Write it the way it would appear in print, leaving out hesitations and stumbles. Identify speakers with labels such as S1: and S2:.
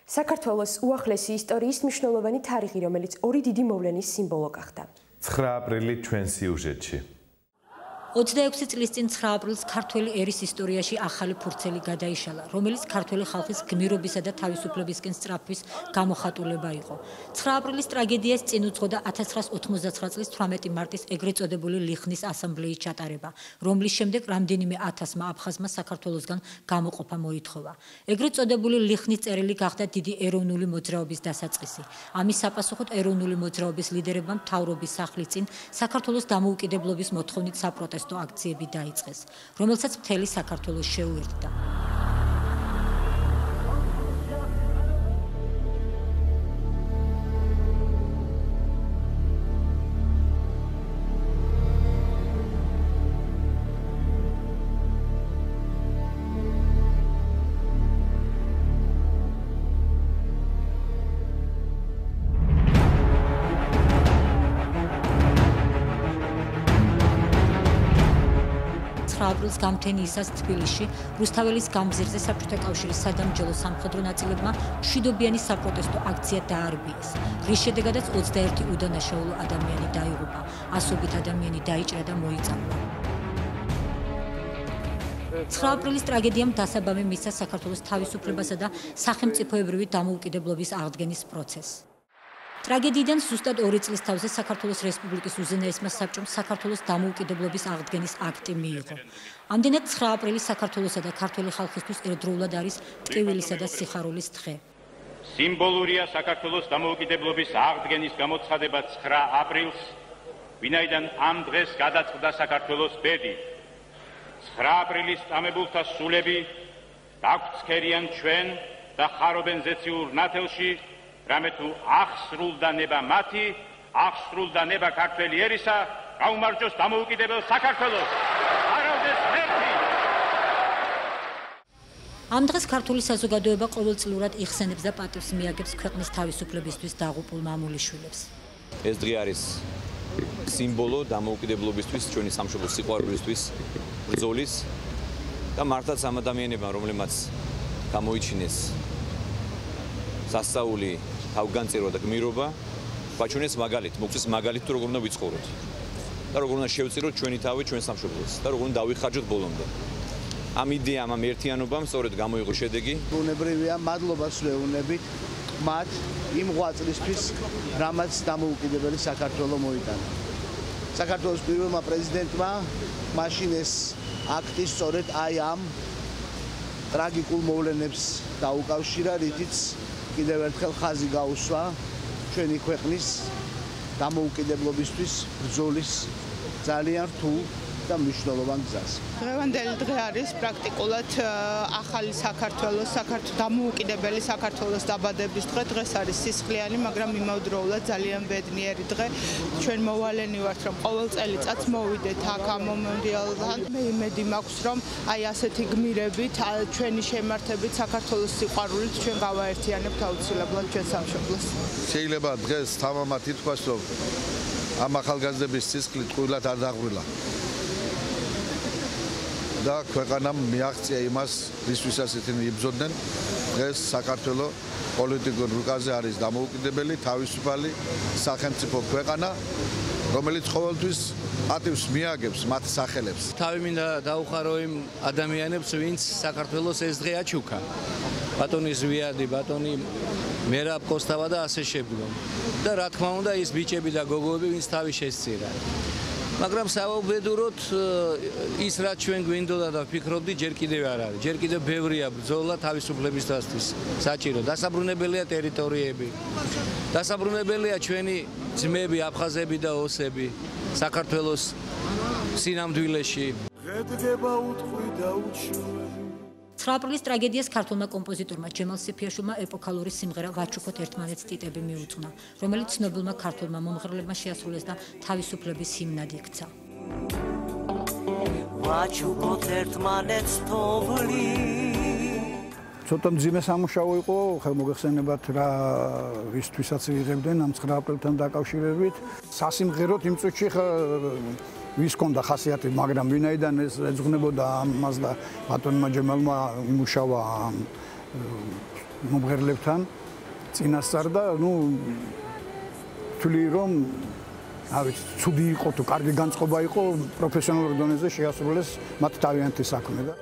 S1: საქართველოს უახლესი ისტორიის მნიშვნელოვანი თარიღი, რომელიც ორი დიდი მოვლენის სიმბოლო გახდა.
S2: 9 აპრილი ჩვენ სიუჟეტში.
S3: 26 წლის წინ 9 აპრილს ქართველი ერის ისტორიაში ახალი ფურცელი გადაიშალა, რომელიც ქართველი ხალხის გმირობისა და თავისუფლებისკენ სწრაფვის გამოხატულება იყო. 9 აპრილის ტრაგედიას წინ უძღოდა 1999 წლის 18 მარტის ეგრეთ წოდებული ლიხნის ასამბლეის ჩატარება, რომლის შემდეგ რამდენიმე ათასმა აფხაზმა საქართველოსგან გამოყოფა მოითხოვა. ეგრეთ წოდებული ლიხნის წერილი გახდა დიდი ეროვნული მოძრაობის დასაწყისი. ამის საპასუხოდ ეროვნული მოძრაობის ლიდერებმა მთავრობის სახლის წინ საქართველოს დამოუკიდებლობის მოთხოვნით საპროტესტო აქციები დაიწყეს, რომელსაც მთელი საქართველოს შეუერთდა. აპრილს გამთენიისას თბილისში რუსთაველის გამზირზე საბჭოთა კავშირის სადამსჯელო სამხედრო ნაწილებმა მშვიდობიანი საპროტესტო აქცია დაარბიეს, რის შედეგადაც 21 უდანაშაულო ადამიანი დაიღუპა, ასობით ადამიანი დაიჭრა და მოიწამლა. 9 აპრილის ტრაგედიამ დასაბამი მისცა საქართველოს თავისუფლებასა და სახელმწიფოებრივი დამოუკიდებლობის აღდგენის პროცესს. ტრაგედიიდან ზუსტად 2 წლის თავზე საქართველოს რესპუბლიკის უზენაესმა საბჭომ საქართველოს დამოუკიდებლობის აღდგენის აქტი მიიღო. ამდენად 9 აპრილი საქართველოსა და ქართველი ხალხისთვის ერთდროულად არის ტკივილისა და სიხარულის დღე.
S4: სიმბოლურია საქართველოს დამოუკიდებლობის აღდგენის გამოცხადება 9 აპრილს, ვინაიდან ამ დღეს გადაწყდა საქართველოს ბედი. 9 აპრილის წამებულთა სულები დაგვცქერიან ჩვენ და ხარობენ ზეციურ ნათელში, რამე თუ აღსრულდა ნება მათი, აღსრულდა ნება ქართველი ერისა, გაუმარჯოს დამოუკიდებელ საქართველოს. არავდეს ღმერთი!
S3: ამ დღეს ქართული საზოგადოება ყოველწლიურად იხსენებს და პატივს მიაგებს ქვეყნის თავისუფლებისთვის დაღუპულ მამულიშვილებს.
S5: ეს დღე არის სიმბოლო დამოუკიდებლობისთვის, ჩვენი სამშობლოს სიყვარულისთვის, ბრძოლის და მართლაც ამ ადამიანებმა, რომლებმაც გამოიჩინეს სასწაული, თავგანწირვა და გმირობა, გვაჩვენეს მაგალით, მოგვწეს მაგალით თუ როგორ უნდა ვიცხოვროთ და როგორ უნდა შევწიროთ ჩვენი თავი ჩვენ სამშობლოს და როგორ უნდა დავიხარჯოთ ბოლომდე. ამ იდეამ, ამ ერთიანობამ სწორედ გამოიღო შედეგი.
S6: უნებრივია მადლობას ვეუბნებით მათ იმ ღვაწლისთვის, რამაც დამოუკიდებელი საქართველო მოიტანა. საქართველოს პირველმა პრეზიდენტმა მაშინ ეს აქტი სწორედ აი ამ ტრაგიკულ მოვლენებს დაუკავშირა, რითიც კიდევ ერთხელ ხაზი გაუსვა ჩვენი ქვეყნის დამოუკიდებლობისთვის ბრძოლის ძალიან რთულ და მნიშვნელოვან გზას.
S7: დღევანდელი დღე არის პრაქტიკულად ახალი საქართველოს, დამოუკიდებელი საქართველოს დაბადების დღე. დღეს არის სისხლიანი, მაგრამ იმავდროულად ძალიან ბედნიერი დღე. ჩვენ მოვალენი ვართ, რომ ყოველ წელიწადს მოვიდეთ აქ ამ მომენტალთან. მე იმედი მაქვს, რომ აი ასეთი გმირებით, ჩვენი შემართებით, საქართველოს სიყვარულით ჩვენ გავაერთიანებთ აუცილებლად ჩვენ სამშობლოს.
S8: შეიძლება დღეს თამამად ითქვას, რომ ამ ახალგაზრდების სისხლით ყვილად არ დაღვილა. და ქვეყანამ მიაღწია იმას, რისთვისაც ისინი იბრძოდნენ. დღეს საქართველოს პოლიტიკურ რუკაზე არის დამოუკიდებელი, თავისუფალი სახელმწიფო ქვეყანა, რომელიც ყოველთვის პატივს მიაგებს მათ სახელებს.
S9: თავი მინდა დაუხარო იმ ადამიანებს, ვინც საქართველოს ეს დღე აჩუქა. ბატონი ზვიადი, ბატონი მერაბ კოსტავა და ასე შემდგომ. და რა თქმა უნდა, ის ბიჭები და გოგოები, ვინც თავი შესწირა. მაგრამ საუბედუროთ ის რაც ჩვენ გვინდოდა და ვფიქრობდით, ჯერ კიდევ არ არის. ჯერ კიდევ ბევრია ბრძოლა თავისუფლებისათვის საჭირო. დასაბრუნებელია ტერიტორიები. დასაბრუნებელია ჩვენი ძმები, აფხაზები და ოსები საქართველოს სინამდვილეში.
S3: 9 აპრილის ტრაგედიას ქართულმა კომპოზიტორმა ჯემალ სიფიაშვილმა ეპოქალური სიმღერა ვაჩუქოთ ერთმანეთს ტიტები მიუძღვნა, რომელიც ცნობილმა ქართულმა მომღერლებმა შეასრულეს და თავისუფლების ჰიმნად იქცა.
S10: ვაჩუქოთ ერთმანეთს თოვლი.
S11: ცოტა მძიმე სამუშაო იყო, ხელმოგეხსენებათ რა ვისთვისაც იღებდნენ ამ 9 აპრილთან დაკავშირებით. სასიმღეროდ იმ წუთში ვის კონდა ხასიათი, მაგრამ ვინაიდან ეს ეძღვნებოდა ამას და ბატონმა ჯემალმა იმუშავა მომღერლებთან წინასწარ და თვლი რომ ცუდი იყო თუ კარგი განწყობა იყო პროფესიონალურ დონეზე შეასრულეს მათ თავიანთი საქმე და